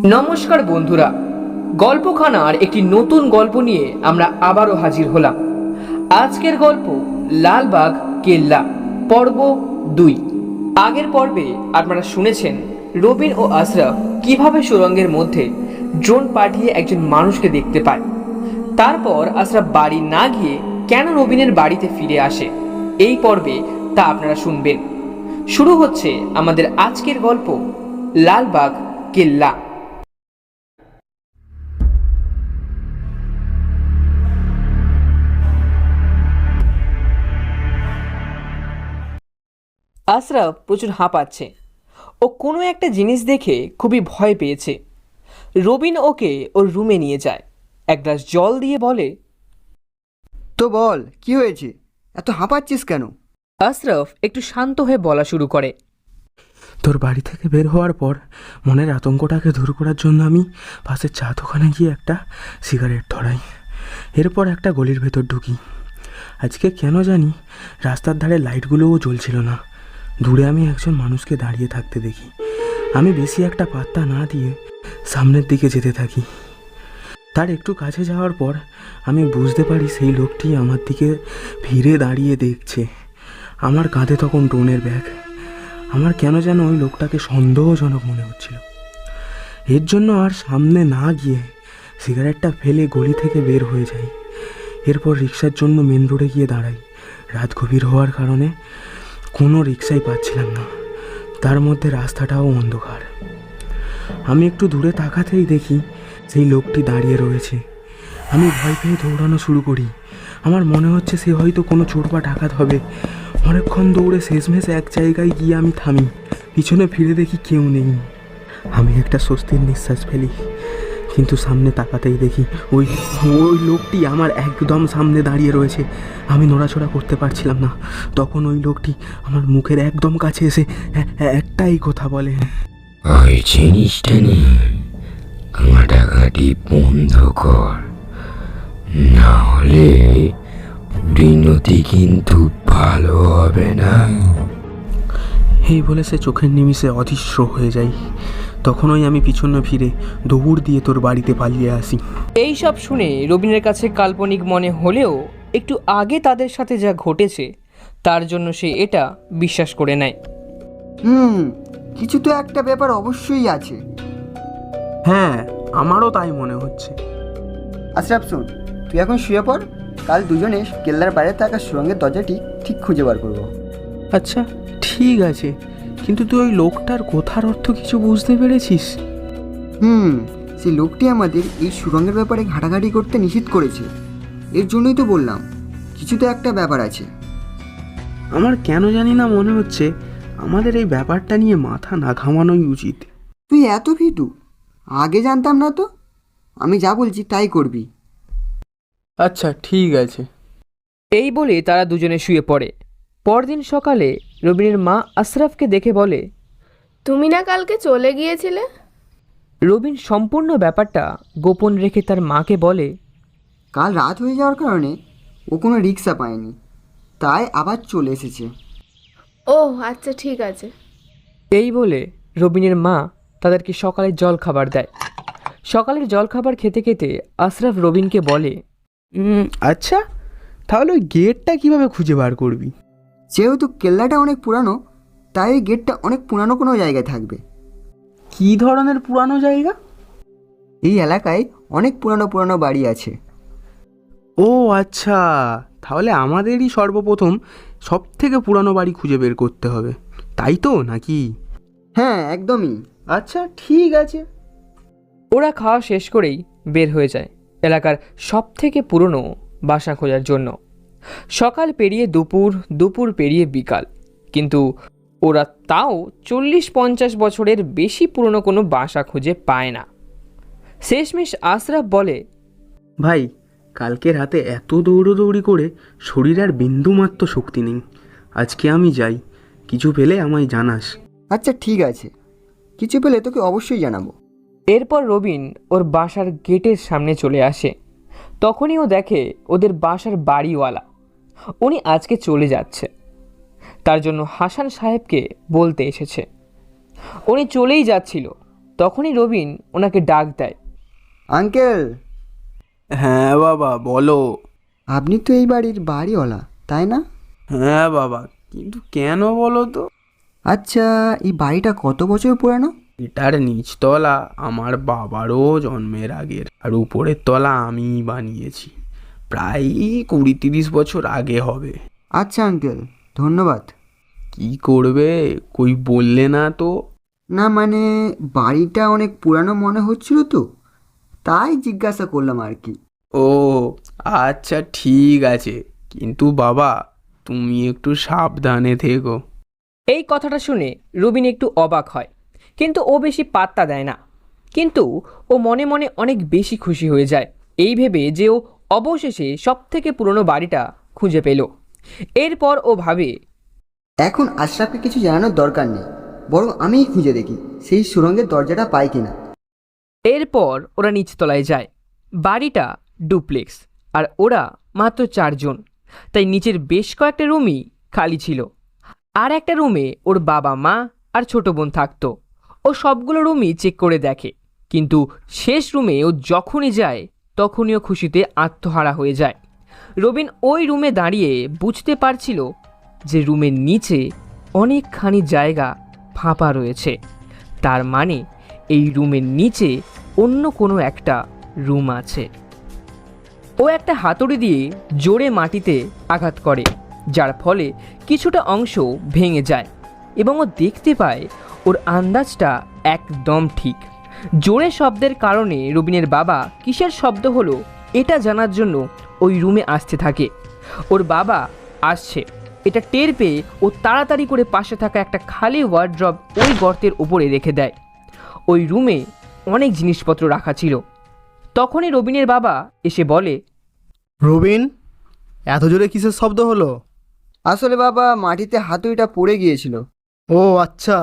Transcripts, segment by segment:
নমস্কার বন্ধুরা, গল্পখানার একটি নতুন গল্প নিয়ে আমরা আবারও হাজির হলাম। আজকের গল্প লালবাগ কেল্লা, পর্ব 2। আগের পর্বে আপনারা শুনেছেন রবিন ও আশরাফ কিভাবে সুড়ঙ্গের মধ্যে ড্রোন পাঠিয়ে একজন মানুষকে দেখতে পায়। তারপর আশরাফ বাড়ি না গিয়ে কেন রবিনের বাড়িতে ফিরে আসে, এই পর্বে তা আপনারা শুনবেন। শুরু হচ্ছে আমাদের আজকের গল্প লালবাগ কেল্লা। আশরাফ প্রচুর হাঁপাচ্ছে। ও কোনো একটা জিনিস দেখে খুবই ভয় পেয়েছে। রবিন ওকে ওর রুমে নিয়ে যায়, এক গ্লাস জল দিয়ে বলে, তো বল কি হয়েছে, এত হাঁপাচ্ছিস কেন? আশরাফ একটু শান্ত হয়ে বলা শুরু করে, তোর বাড়ি থেকে বের হওয়ার পর মনের আতঙ্কটাকে দূর করার জন্য আমি পাশের চা দোকানে গিয়ে একটা সিগারেট ধরাই। এরপর একটা গলির ভেতর ঢুকি। আজকে কেন জানি রাস্তার ধারে লাইটগুলোও জ্বলছিল না। দূরে আমি একজন মানুষকে দাঁড়িয়ে থাকতে দেখি। আমি বেশি একটা পাত্তা না দিয়ে সামনের দিকে যেতে থাকি। তার একটু কাছে যাওয়ার পর আমি বুঝতে পারি সেই লোকটি আমার দিকে ফিরে দাঁড়িয়ে দেখছে। আমার কাঁধে তখন ড্রোনের ব্যাগ। আমার কেন যেন ওই লোকটাকে সন্দেহজনক মনে হচ্ছিল। এর জন্য আর সামনে না গিয়ে সিগারেটটা ফেলে গলি থেকে বের হয়ে যাই। এরপর রিক্সার জন্য মেন রোডে গিয়ে দাঁড়াই। রাত গভীর হওয়ার কারণে কোনো রিক্সাই পাচ্ছিলাম না, তার মধ্যে রাস্তাটাও অন্ধকার। আমি একটু দূরে তাকাতেই দেখি সেই লোকটি দাঁড়িয়ে রয়েছে। আমি ভয় পেয়ে দৌড়ানো শুরু করি। আমার মনে হচ্ছে সে হয়তো কোনো চোর বা ডাকাত হবে। অনেকক্ষণ দৌড়ে শেষমেশ এক জায়গায় গিয়ে আমি থামি। পিছনে ফিরে দেখি কেউ নেই। আমি একটা স্বস্তির নিঃশ্বাস ফেলি, কিন্তু সামনে তাকাতেই দেখি ওই ওই লোকটি আমার একদম সামনে দাঁড়িয়ে রয়েছে। আমি নড়াচড়া করতে পারছিলাম না। তখন ওই লোকটি আমার মুখের একদম কাছে এসে একটাই কথা বলে, ওই জিনিসটা নিয়ে ঘাটাঘাটি বন্ধ কর, না হলে পরিণতি কিন্তু ভালো হবে না। এই বলে সে চোখের নিমিষে অদৃশ্য হয়ে যায়। তখনই আমি পিছনে ফিরে দৌড় দিয়ে তোর বাড়িতে পালিয়ে আসি। এই সব শুনে রবিনের কাছে কাল্পনিক মনে হলেও একটু আগে তাদের সাথে যা ঘটেছে তার জন্য সে এটা বিশ্বাস করে নেয়। কিছু তো একটা ব্যাপার অবশ্যই আছে। হ্যাঁ, আমারও তাই মনে হচ্ছে। আশরাফ শোন, তুই এখন শুয়ে পড়। কাল দুজনে কেল্লার বাইরে থাকা সুড়ঙ্গের দরজাটি ঠিক খুঁজে বার করবো। আচ্ছা ঠিক আছে, কিন্তু তুই ওই লোকটার কথার অর্থ কিছু বুঝতে পেরেছিস? সেই লোকটি আমাদের এই সুড়ঙ্গের ব্যাপারে ঘাটাঘাটি করতে নিষেধ করেছে। এর জন্যই তো বললাম কিছু তো একটা ব্যাপার আছে। আমার কেন জানি না মনে হচ্ছে আমাদের এই ব্যাপারটা নিয়ে মাথা না ঘামানোই উচিত। তুই এত ভীতু? আগে জানতাম না তো। আমি যা বলছি তাই করবি। আচ্ছা ঠিক আছে। এই বলে তারা দুজনে শুয়ে পড়ে। পরদিন সকালে রবিনের মা আশরাফকে দেখে বলে, তুমি না কালকে চলে গিয়েছিলে? রবিন সম্পূর্ণ ব্যাপারটা গোপন রেখে তার মাকে বলে, কাল রাত হয়ে যাওয়ার কারণে ও কোনো রিক্সা পায়নি, তাই আবার চলে এসেছে। ও আচ্ছা ঠিক আছে। এই বলে রবিনের মা তাদেরকে সকালের জলখাবার দেয়। সকালের জলখাবার খেতে খেতে আশরাফ রবিনকে বলে, আচ্ছা তাহলে ওই গেটটা কিভাবে খুঁজে বার করবি? যেহেতু কেল্লাটা অনেক পুরানো, তাই এই গেটটা অনেক পুরানো কোনো জায়গায় থাকবে। কি ধরনের পুরানো জায়গা? এই এলাকায় অনেক পুরানো পুরানো বাড়ি আছে। ও আচ্ছা, তাহলে আমাদেরই সর্বপ্রথম সব থেকে পুরানো বাড়ি খুঁজে বের করতে হবে, তাই তো নাকি? হ্যাঁ একদমই। আচ্ছা ঠিক আছে। ওরা খাওয়া শেষ করেই বের হয়ে যায় এলাকার সব থেকে পুরনো বাসা খোঁজার জন্য। সকাল পেরিয়ে দুপুর, দুপুর পেরিয়ে বিকাল, কিন্তু ওরা তাও 40-50 বছরের বেশি পুরনো কোনো বাসা খুঁজে পায় না। শেষমেশ আশরাফ বলে, ভাই, কালকে রাতে এত দৌড়োদৌড়ি করে শরীর আর বিন্দুমাত্র শক্তি নেই। আজকে আমি যাই, কিছু পেলে আমায় জানাস। আচ্ছা ঠিক আছে, কিছু পেলে তোকে অবশ্যই জানাবো। এরপর রবিন ওর বাসার গেটের সামনে চলে আসে। তখনই ও দেখে ওদের বাসার বাড়িওয়ালা উনি আজকে চলে যাচ্ছে, তার জন্য হাসান সাহেবকে বলতে এসেছে। উনি চলেই যাচ্ছিল, তখনই রবিন ওনাকে ডাক দেয়। আঙ্কেল, হ্যাঁ বাবা বলো। আপনি তো এই বাড়ির বাড়িওয়ালা, তাই না? হ্যাঁ বাবা, কিন্তু কেন বলো তো? আচ্ছা, এই বাড়িটা কত বছর পুরানো? এটার নিচতলা আমার বাবারও জন্মের আগের, আর উপরের তলা আমিই বানিয়েছি। প্রায় 20-30 বছর আগে হবে। আচ্ছা আঙ্কেল, ধন্যবাদ। কি করবে, কই বললে না তো? না মানে, বাড়িটা অনেক পুরানো মনে হচ্ছিল তো, তাই জিজ্ঞাসা করলাম আর কি। ও আচ্ছা ঠিক আছে, কিন্তু বাবা তুমি একটু সাবধানে থেকো। এই কথাটা শুনে রবিন একটু অবাক হয়, কিন্তু ও বেশি পাত্তা দেয় না। কিন্তু ও মনে মনে অনেক বেশি খুশি হয়ে যায় এই ভেবে যে ও অবশেষে সবথেকে পুরনো বাড়িটা খুঁজে পেল। এরপর ও ভাবে, এখন আশরাফকে কিছু জানানোর দরকার নেই, বরং আমিই খুঁজে দেখি সেই সুড়ঙ্গের দরজাটা পাই কিনা। এরপর ওরা নিচতলায় যায়। বাড়িটা ডুপ্লেক্স, আর ওরা মাত্র 4 জন, তাই নিচের বেশ কয়েকটা রুমই খালি ছিল। আর একটা রুমে ওর বাবা মা আর ছোট বোন থাকতো। ও সবগুলো রুমই চেক করে দেখে, কিন্তু শেষ রুমে ও যখনই যায় তখনই ও খুশিতে আত্মহারা হয়ে যায়। রবিন ওই রুমে দাঁড়িয়ে বুঝতে পারছিল যে রুমের নিচে অনেকখানি জায়গা ফাঁপা রয়েছে। তার মানে এই রুমের নিচে অন্য কোনো একটা রুম আছে। ও একটা হাতুড়ি দিয়ে জোরে মাটিতে আঘাত করে, যার ফলে কিছুটা অংশ ভেঙে যায় এবং ও দেখতে পায় ওর আন্দাজটা একদম ঠিক। জোরে শব্দের কারণে রবিনের বাবা কিসের শব্দ হলো এটা জানার জন্য ওই রুমে আসতে থাকে। ওর বাবা আসছে এটা টের পেয়ে ও তাড়াতাড়ি করে পাশে থাকা একটা খালি ওয়ার্ড্রব ওই গর্তের উপরে রেখে দেয়। ওই রুমে অনেক জিনিসপত্র রাখা ছিল। তখনই রবিনের বাবা এসে বলে, রবিন, এত জোরে কিসের শব্দ হলো? আসলে বাবা, মাটিতে হাতুড়িটা পড়ে গিয়েছিল। ও আচ্ছা,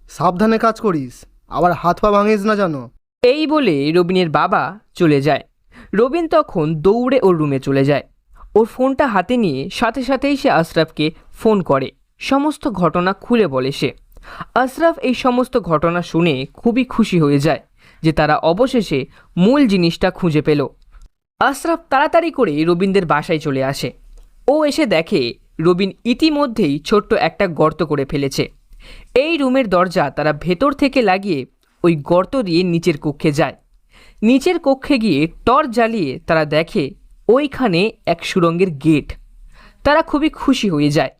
সাবধানে কাজ করিস, আবার হাত পা ভাঙিস না জানো। এই বলে রবিনের বাবা চলে যায়। রবিন তখন দৌড়ে ওর রুমে চলে যায়। ওর ফোনটা হাতে নিয়ে সাথে সাথেই সে আশরাফকে ফোন করে। সমস্ত ঘটনা খুলে বলে সে। আশরাফ এই সমস্ত ঘটনা শুনে খুবই খুশি হয়ে যায় যে তারা অবশেষে মূল জিনিসটা খুঁজে পেল। আশরাফ তাড়াতাড়ি করে রবিনদের বাসায় চলে আসে। ও এসে দেখে রবিন ইতিমধ্যেই ছোট্ট একটা গর্ত করে ফেলেছে। এই রুমের দরজা তারা ভেতর থেকে লাগিয়ে ওই গর্ত দিয়ে নিচের কক্ষে যায়। নিচের কক্ষে গিয়ে টর্চ জ্বালিয়ে তারা দেখে ওইখানে এক সুড়ঙ্গের গেট। তারা খুবই খুশি হয়ে যায়।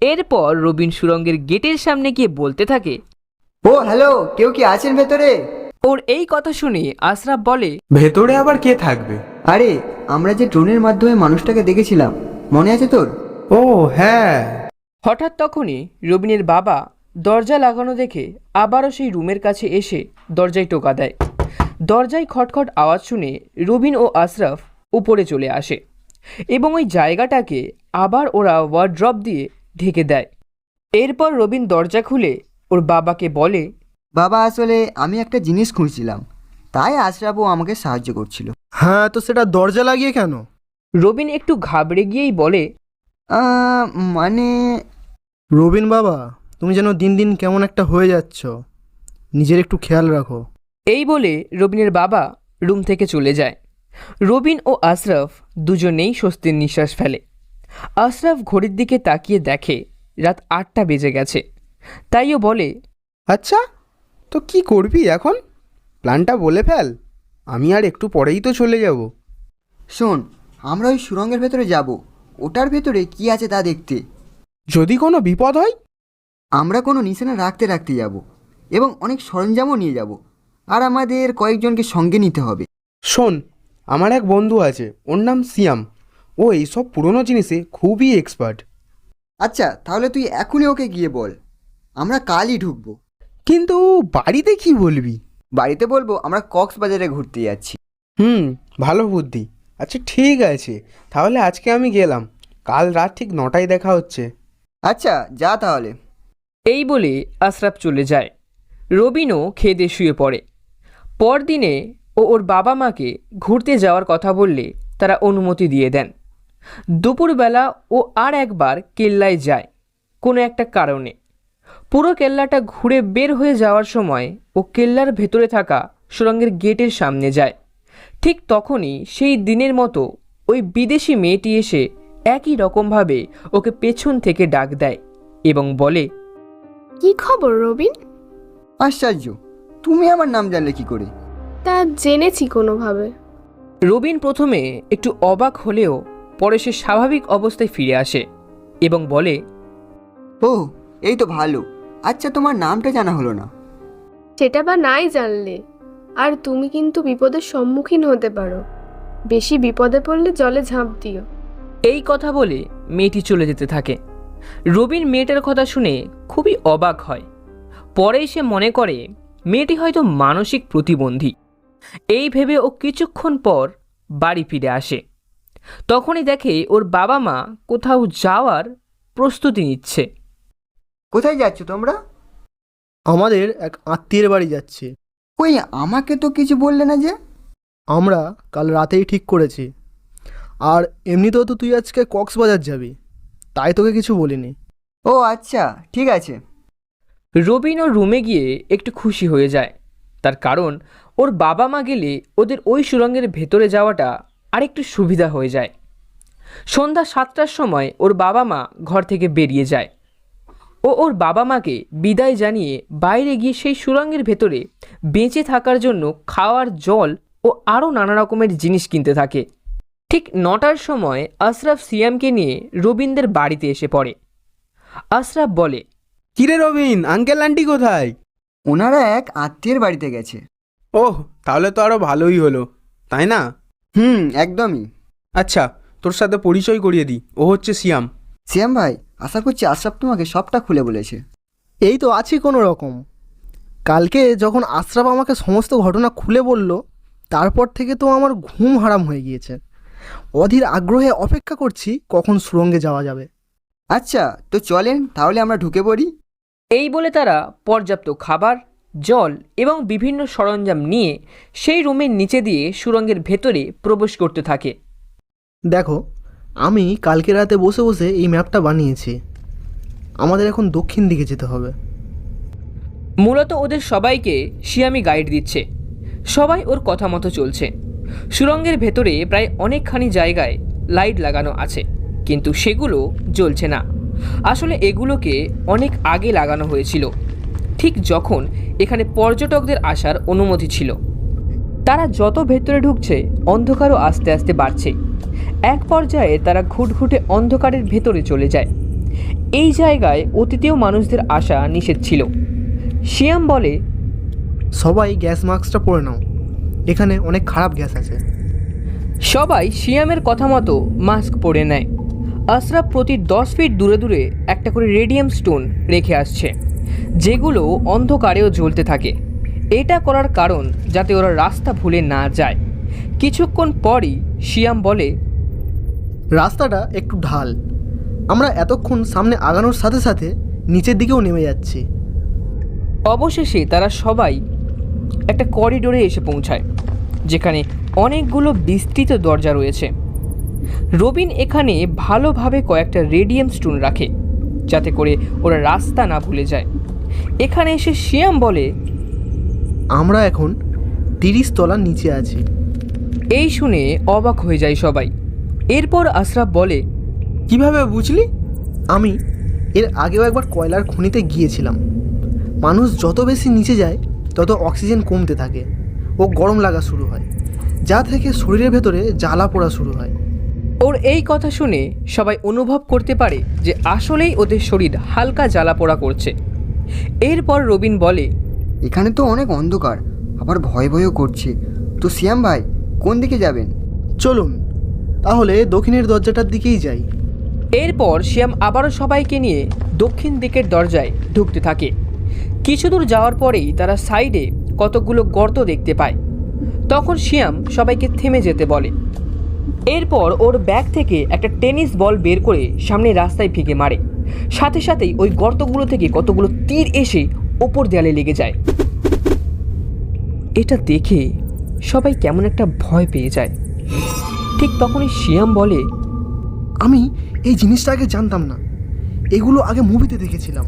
এরপর রবিন সুড়ঙ্গের গেটের সামনে গিয়ে বলতে থাকে, ও হ্যালো, কেউ কি আছেন ভেতরে? ওর এই কথা শুনে আশরাফ বলে, ভেতরে আবার কে থাকবে? আরে, আমরা যে ড্রোনের মাধ্যমে মানুষটাকে দেখেছিলাম, মনে আছে তোর? ও হ্যাঁ। হঠাৎ তখনই রবিনের বাবা দরজা লাগানো দেখে আবারও সেই রুমের কাছে এসে দরজায় টোকা দেয়। দরজায় খটখট আওয়াজ শুনে রবিন ও আশরাফ উপরে চলে আসে এবং ওই জায়গাটাকে আবার ওরা ওয়ার্ড্রপ দিয়ে ঢেকে দেয়। এরপর রবিন দরজা খুলে ওর বাবাকে বলে, বাবা, আসলে আমি একটা জিনিস খুঁজছিলাম, তাই আশরাফও আমাকে সাহায্য করছিল। হ্যাঁ, তো সেটা দরজা লাগিয়ে কেন? রবিন একটু ঘাবড়ে গিয়েই বলে, মানে রবিন বাবা, তুমি যেন দিন দিন কেমন একটা হয়ে যাচ্ছ, নিজের একটু খেয়াল রাখো। এই বলে রবিনের বাবা রুম থেকে চলে যায়। রবিন ও আশরাফ দুজনেই স্বস্তির নিঃশ্বাস ফেলে। আশরাফ ঘড়ির দিকে তাকিয়ে দেখে রাত 8টা বেজে গেছে। তাইও বলে, আচ্ছা, তো কি করবি এখন? প্ল্যানটা বলে ফেল, আমি আর একটু পরেই তো চলে যাব। শোন, আমরা ওই সুড়ঙ্গের ভেতরে যাব, ওটার ভেতরে কি আছে তা দেখতে। যদি কোনো বিপদ হয়? আমরা কোনো নিশানা রাখতে রাখতে যাব এবং অনেক সরঞ্জামও নিয়ে যাব, আর আমাদের কয়েকজনকে সঙ্গে নিতে হবে। শোন, আমার এক বন্ধু আছে, ওর নাম সিয়াম। ও এইসব পুরনো জিনিসে খুবই এক্সপার্ট। আচ্ছা, তাহলে তুই এখনই ওকে গিয়ে বল, আমরা কালই ঢুকবো। কিন্তু বাড়িতে কি বলবি? বাড়িতে বলবো আমরা কক্সবাজারে ঘুরতে যাচ্ছি। ভালো বুদ্ধি। আচ্ছা ঠিক আছে, তাহলে আজকে আমি গেলাম, কাল রাত ঠিক 9টায় দেখা হচ্ছে। আচ্ছা, যা তাহলে। এই বলে আশরাফ চলে যায়। রবিনও খেয়ে দিয়ে শুয়ে পড়ে। পরদিনে ও ওর বাবা মাকে ঘুরতে যাওয়ার কথা বললে তারা অনুমতি দিয়ে দেন। দুপুরবেলা ও আর একবার কেল্লায় যায় কোনো একটা কারণে। পুরো কেল্লাটা ঘুরে বের হয়ে যাওয়ার সময় ও কেল্লার ভেতরে থাকা সুড়ঙ্গের গেটের সামনে যায়। ঠিক তখনই সেই দিনের মতো ওই বিদেশি মেয়েটি এসে একই রকমভাবে ওকে পেছন থেকে ডাক দেয় এবং বলে, কি খবর রবিন? আশ্চর্য, তুমি আমার নাম জানলে কি করে? তা জেনেছি কোনোভাবে। রবিন প্রথমে একটু অবাক হলেও পরে সে স্বাভাবিক অবস্থায় ফিরে আসে এবং বলে, ও, এই তো ভালো। আচ্ছা, তোমার নামটা জানা হলো না। সেটা বা নাই জানলে, আর তুমি কিন্তু বিপদের সম্মুখীন হতে পারো। বেশি বিপদে পড়লে জলে ঝাঁপ দিও। এই কথা বলে মেয়েটি চলে যেতে থাকে। রবিন মেয়েটার কথা শুনে খুবই অবাক হয়। পরেই সে মনে করে মেয়েটি হয়তো মানসিক প্রতিবন্ধী। এই ভেবে ও কিছুক্ষণ পর বাড়ি ফিরে আসে। তখনই দেখে ওর বাবা মা কোথাও যাওয়ার প্রস্তুতি নিচ্ছে। কোথায় যাচ্ছ তোমরা? আমাদের এক আত্মীয়ের বাড়ি যাচ্ছি। কই, আমাকে তো কিছু বললে না যে? আমরা কাল রাতেই ঠিক করেছি। আর এমনিতেও তো তুই আজকে কক্সবাজার যাবি, তাই তোকে কিছু বলিনি। ও আচ্ছা, ঠিক আছে। রবিন ওর রুমে গিয়ে একটু খুশি হয়ে যায়। তার কারণ ওর বাবা মা গেলে ওদের ওই সুড়ঙ্গের ভেতরে যাওয়াটা আরেকটু সুবিধা হয়ে যায়। সন্ধ্যা 7টার সময় ওর বাবা মা ঘর থেকে বেরিয়ে যায়। ও ওর বাবা মাকে বিদায় জানিয়ে বাইরে গিয়ে সেই সুড়ঙ্গের ভেতরে বেঁচে থাকার জন্য খাওয়ার জল ও আরও নানা রকমের জিনিস কিনতে থাকে। ঠিক 9টার সময় আশরাফ সিয়ামকে নিয়ে রবিনদের বাড়িতে এসে পড়ে। আশরাফ বলে, কিরে রবিন, আঙ্কেল আন্টি কোথায়? ওনারা এক আত্মীয়ের বাড়িতে গেছে। ওহ, তাহলে তো আরও ভালোই হলো, তাই না? একদমই। আচ্ছা, তোর সাথে পরিচয় করিয়ে দিই, ও হচ্ছে সিয়াম। শ্যাম ভাই, আশা করছি আশরাফ তোমাকে সবটা খুলে বলেছে। এই তো আছি কোনো রকম। কালকে যখন আশরাফ আমাকে সমস্ত ঘটনা খুলে বলল, তারপর থেকে তো আমার ঘুম হারাম হয়ে গিয়েছে। অধীর আগ্রহে অপেক্ষা করছি কখন সুড়ঙ্গে যাওয়া যাবে। আচ্ছা, তো চলেন তাহলে আমরা ঢুকে পড়ি। এই বলে তারা পর্যাপ্ত খাবার, জল এবং বিভিন্ন সরঞ্জাম নিয়ে সেই রুমের নিচে দিয়ে সুড়ঙ্গের ভেতরে প্রবেশ করতে থাকে। দেখো, আমি কালকে রাতে বসে বসে এই ম্যাপটা বানিয়েছি। আমাদের এখন দক্ষিণ দিকে যেতে হবে। মূলত ওদের সবাইকে শিয়ামি গাইড দিচ্ছে। সবাই ওর কথা মতো চলছে। সুড়ঙ্গের ভেতরে প্রায় অনেকখানি জায়গায় লাইট লাগানো আছে, কিন্তু সেগুলো জ্বলছে না। আসলে এগুলোকে অনেক আগে লাগানো হয়েছিল, ঠিক যখন এখানে পর্যটকদের আসার অনুমতি ছিল। তারা যত ভেতরে ঢুকছে অন্ধকারও আস্তে আস্তে বাড়ছে। এক পর্যায়ে তারা ঘুটঘুটে অন্ধকারের ভেতরে চলে যায়। এই জায়গায় অতীতেও মানুষদের আসা নিষেধ ছিল। শিয়াম বলে, সবাই গ্যাস মাস্কটা পরে নাও, এখানে অনেক খারাপ গ্যাস আছে। সবাই শিয়ামের কথা মতো মাস্ক পরে নেয়। আশরাফ প্রতি 10 ফিট দূরে দূরে একটা করে রেডিয়াম স্টোন রেখে আসছে, যেগুলো অন্ধকারেও জ্বলতে থাকে। এটা করার কারণ যাতে ওরা রাস্তা ভুলে না যায়। কিছুক্ষণ পরই শিয়াম বলে, রাস্তাটা একটু ঢাল, আমরা এতক্ষণ সামনে আগানোর সাথে সাথে নিচের দিকেও নেমে যাচ্ছি। অবশেষে তারা সবাই একটা করিডোরে এসে পৌঁছায়, যেখানে অনেকগুলো বিস্তৃত দরজা রয়েছে। রবিন এখানে ভালোভাবে কয়েকটা রেডিয়াম স্টোন রাখে, যাতে করে ওরা রাস্তা না ভুলে যায়। এখানে এসে শিয়াম বলে, আমরা এখন 30 তলার নিচে আছি। এই শুনে অবাক হয়ে যায় সবাই। এরপর আশরাফ বলে, কিভাবে বুঝলি? আমি এর আগেও একবার কয়লার খনিতে গিয়েছিলাম। মানুষ যত বেশি নিচে যায় তত অক্সিজেন কমতে থাকে ও গরম লাগা শুরু হয়, যা থেকে শরীরের ভেতরে জ্বালা পোড়া শুরু হয়। ওর এই কথা শুনে সবাই অনুভব করতে পারে যে আসলেই ওদের শরীর হালকা জ্বালা পোড়া করছে। এরপর রবিন বলে, এখানে তো অনেক অন্ধকার, আবার ভয় ভয়ও করছে। তো শ্যাম ভাই, কোন দিকে যাবেন? চলুন তাহলে দক্ষিণের দরজাটার দিকেই যাই। এরপর শিয়াম আবারও সবাইকে নিয়ে দক্ষিণ দিকের দরজায় ঢুকতে থাকে। কিছু দূর যাওয়ার পরেই তারা সাইডে কতগুলো গর্ত দেখতে পায়। তখন শিয়াম সবাইকে থেমে যেতে বলে। এরপর ওর ব্যাগ থেকে একটা টেনিস বল বের করে সামনে রাস্তায় ফিকে মারে। সাথে সাথেই ওই গর্তগুলো থেকে কতগুলো তীর এসে ওপর দেয়ালে লেগে যায়। এটা দেখে সবাই কেমন একটা ভয় পেয়ে যায়। ঠিক তখনই শিয়াম বলে, আমি এই জিনিসটা আগে জানতাম না, এগুলো আগে মুভিতে দেখেছিলাম।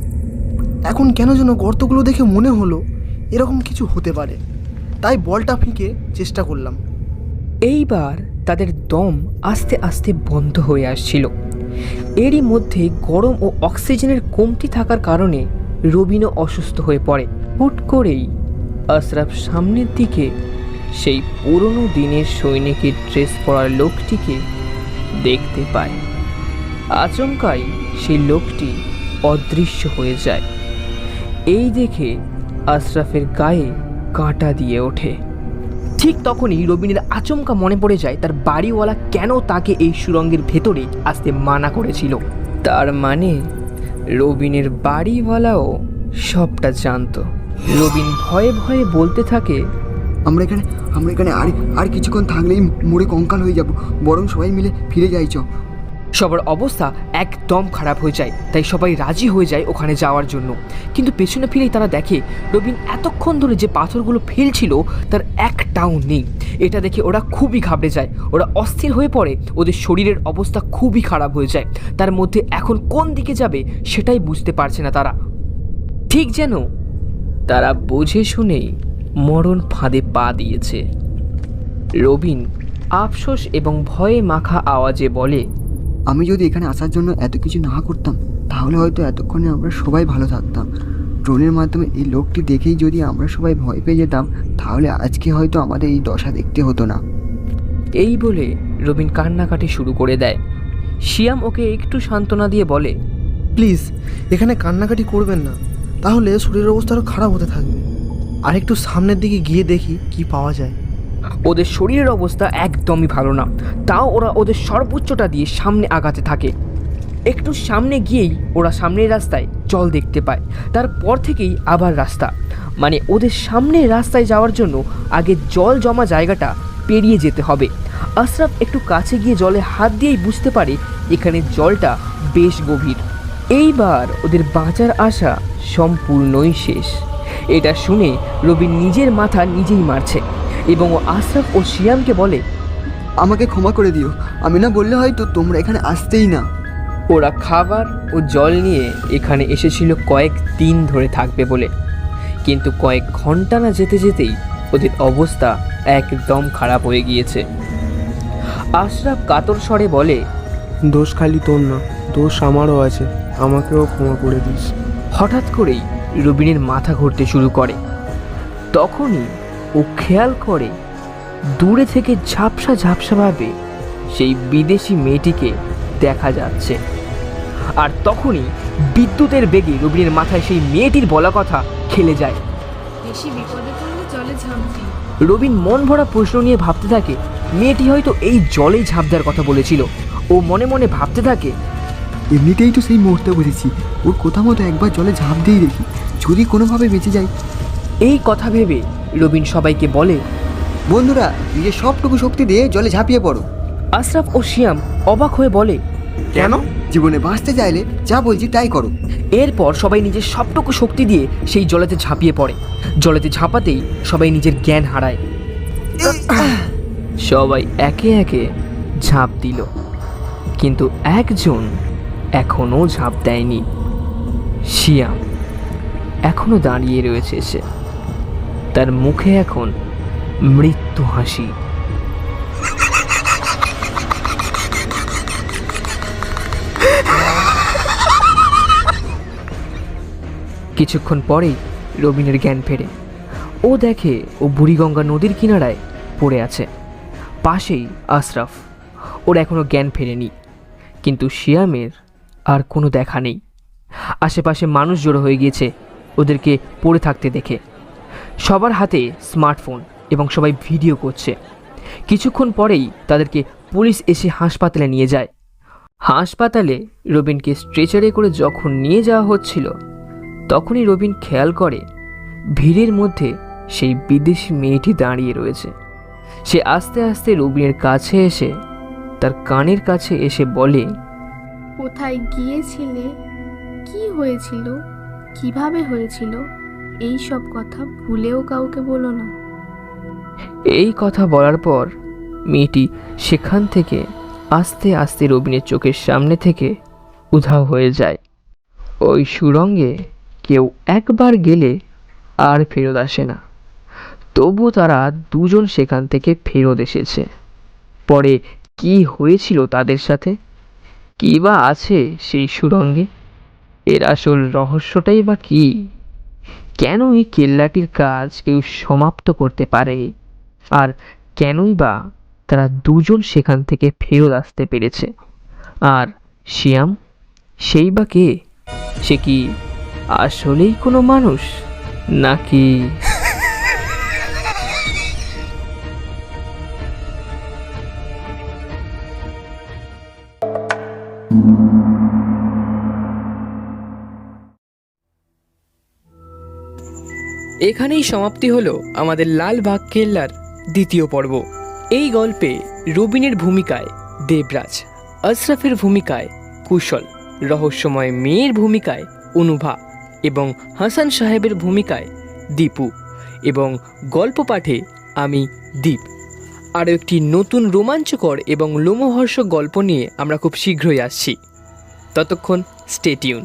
এখন কেন যেন গর্তগুলো দেখে মনে হলো এরকম কিছু হতে পারে, তাই বলটা ফিকে চেষ্টা করলাম। এইবার তাদের দম আস্তে আস্তে বন্ধ হয়ে আসছিল। এরই মধ্যে গরম ও অক্সিজেনের কমতি থাকার কারণে রবিনও অসুস্থ হয়ে পড়ে। হুট করেই আশরাফ সামনের দিকে সেই পুরনো দিনের সৈনিকের ড্রেস পরা লোকটিকে দেখতে পায়। আচমকাই সেই লোকটি অদৃশ্য হয়ে যায়। এই দেখে আশরাফের গায়ে কাঁটা দিয়ে ওঠে। ঠিক তখনই রবিনের আচমকা মনে পড়ে যায় তার বাড়িওয়ালা কেন তাকে এই সুড়ঙ্গের ভেতরে আসতে মানা করেছিল। তার মানে রবিনের বাড়িওয়ালাও সবটা জানতো। রবিন ভয়ে ভয়ে বলতে থাকে, আমরা এখানে আর কিছুক্ষণ থাকলেই মরে কঙ্কাল হয়ে যাব, বরং সবাই মিলে ফিরে যাই চ। সবার অবস্থা একদম খারাপ হয়ে যায়, তাই সবাই রাজি হয়ে যায় ওখানে যাওয়ার জন্য। কিন্তু পেছনে ফিরেই তারা দেখে রবিন এতক্ষণ ধরে যে পাথরগুলো ফেলছিল তার একটাও নেই। এটা দেখে ওরা খুবই ঘাবড়ে যায়, ওরা অস্থির হয়ে পড়ে, ওদের শরীরের অবস্থা খুবই খারাপ হয়ে যায়। তার মধ্যে এখন কোন দিকে যাবে সেটাই বুঝতে পারছে না তারা। ঠিক যেন তারা বুঝে শুনেই মরণ ফাঁদে পা দিয়েছে। রবিন আফসোস এবং ভয়ে মাখা আওয়াজে বলে, আমি যদি এখানে আসার জন্য এত কিছু না করতাম তাহলে হয়তো এতক্ষণে আমরা সবাই ভালো থাকতাম। ড্রোনের মাধ্যমে এই লোকটি দেখেই যদি আমরা সবাই ভয় পেয়ে যেতাম তাহলে আজকে হয়তো আমাদের এই দশা দেখতে হতো না। এই বলে রবিন কান্নাকাটি শুরু করে দেয়। শিয়াম ওকে একটু সান্ত্বনা দিয়ে বলে, প্লিজ এখানে কান্নাকাটি করবেন না, তাহলে শরীরের অবস্থা আরও খারাপ হতে থাকবে। আর একটু সামনের দিকে গিয়ে দেখি কি পাওয়া যায়। ওদের শরীরের অবস্থা একদমই ভালো না, তাও ওরা ওদের সর্বোচ্চটা দিয়ে সামনে আগাতে থাকে। একটু সামনে গিয়েই ওরা সামনের রাস্তায় জল দেখতে পায়। তারপর থেকেই আবার রাস্তা, মানে ওদের সামনের রাস্তায় যাওয়ার জন্য আগে জল জমা জায়গাটা পেরিয়ে যেতে হবে। আশরাফ একটু কাছে গিয়ে জলে হাত দিয়েই বুঝতে পারে এখানে জলটা বেশ গভীর। এইবার ওদের বাঁচার আশা সম্পূর্ণই শেষ। এটা শুনে রবিন নিজের মাথা নিজেই মারছে এবং ও আশরাফ ও শিয়ামকে বলে, আমাকে ক্ষমা করে দিও, আমি না বললে হয়তো তোমরা এখানে আসতেই না। ওরা খাবার ও জল নিয়ে এখানে এসেছিল কয়েক দিন ধরে থাকবে বলে, কিন্তু কয়েক ঘন্টা না যেতে যেতেই ওদের অবস্থা একদম খারাপ হয়ে গিয়েছে। আশরাফ কাতর স্বরে বলে, দোষ খালি তোর না, দোষ আমারও আছে, আমাকেও ক্ষমা করে দিস। হঠাৎ করেই রবিনের মাথা ঘুরতে শুরু করে। তখনই ও খেয়াল করে দূরে থেকে ঝাপসা ঝাপসাভাবে সেই বিদেশি মেয়েটিকে দেখা যাচ্ছে। আর তখনই বিদ্যুতের বেগে রবিনের মাথায় সেই মেয়েটির বলা কথা খেলে যায়। বেশি বিপদে পড়লে জলে ঝাঁপ দিই। রবিন মন ভরা প্রশ্ন নিয়ে ভাবতে থাকে মেয়েটি হয়তো এই জলেই ঝাঁপ দেওয়ার কথা বলেছিল। ও মনে মনে ভাবতে থাকে, এমনিতেই তো সেই মুহূর্তে বুঝেছি, ওর কোথা মতো একবার জলে ঝাঁপ দিয়ে দেখি, যদি কোনোভাবে বেঁচে যাই। এই কথা ভেবে রবিন সবাইকে বলে, বন্ধুরা নিজের সবটুকু শক্তি দিয়ে জলে ঝাঁপিয়ে পড়ো। আশরাফ ও শিয়াম অবাক হয়ে বলে, কেন? জীবনে বাঁচতে চাইলে যা বলছি তাই করো। এরপর সবাই নিজের সবটুকু শক্তি দিয়ে সেই জলেতে ঝাঁপিয়ে পড়ে। জলেতে ঝাঁপাতেই সবাই নিজের জ্ঞান হারায়। সবাই একে একে ঝাঁপ দিল, কিন্তু একজন এখনো ঝাঁপ দেয়নি। শিয়াম এখনো দাঁড়িয়ে রয়েছে সে, তার মুখে এখন মৃত্যু হাসি। কিছুক্ষণ পরেই রবিনের জ্ঞান ফেরে। ও দেখে ও বুড়িগঙ্গা নদীর কিনারায় পড়ে আছে, পাশেই আশরাফ। ওর এখনো জ্ঞান ফেরেনি, কিন্তু শিয়ামের আর কোনো দেখা নেই। আশেপাশে মানুষ জড়ো হয়ে গিয়েছে ওদেরকে পড়ে থাকতে দেখে। সবার হাতে স্মার্টফোন এবং সবাই ভিডিও করছে। কিছুক্ষণ পরেই তাদেরকে পুলিশ এসে হাসপাতালে নিয়ে যায়। হাসপাতালে রবিনকে স্ট্রেচারে করে যখন নিয়ে যাওয়া হচ্ছিল তখনই রবিন খেয়াল করে ভিড়ের মধ্যে সেই বিদেশি মেয়েটি দাঁড়িয়ে রয়েছে। সে আস্তে আস্তে রবিনের কাছে এসে তার কানের কাছে এসে বলে, কোথায় গিয়েছিলে, কি হয়েছিল, কিভাবে হয়েছিল, এই সব কথা ভুলেও কাউকে বলো না। এই কথা বলার পর মেয়েটি সেখান থেকে আস্তে আস্তে রবিনের চোখের সামনে থেকে উধাও হয়ে যায়। ওই সুড়ঙ্গে কেউ একবার গেলে আর ফেরত আসে না। তবু তারা দুজন সেখান থেকে ফেরত এসেছে। পরে কি হয়েছিল তাদের সাথে, কী বা আছে সেই সুড়ঙ্গে, এর আসল রহস্যটাই বা কী? কেন এই কেল্লাটির কাজ কেউ সমাপ্ত করতে পারে, আর কেনই বা তারা দুজন সেখান থেকে ফেরত আসতে পেরেছে? আর শিয়াম, সেই বা কে? সে কি আসলেই কোনো মানুষ, নাকি? এখানেই সমাপ্তি হলো আমাদের লালবাগ কেল্লার দ্বিতীয় পর্ব। এই গল্পে রবিনের ভূমিকায় দেবরাজ, আশরাফের ভূমিকায় কুশল, রহস্যময় মেয়ের ভূমিকায় অনুভা এবং হাসান সাহেবের ভূমিকায় দীপু, এবং গল্প পাঠে আমি দীপ। আরও একটি নতুন রোমাঞ্চকর এবং লোমহর্ষক গল্প নিয়ে আমরা খুব শীঘ্রই আসছি। ততক্ষণ স্টে টিউন।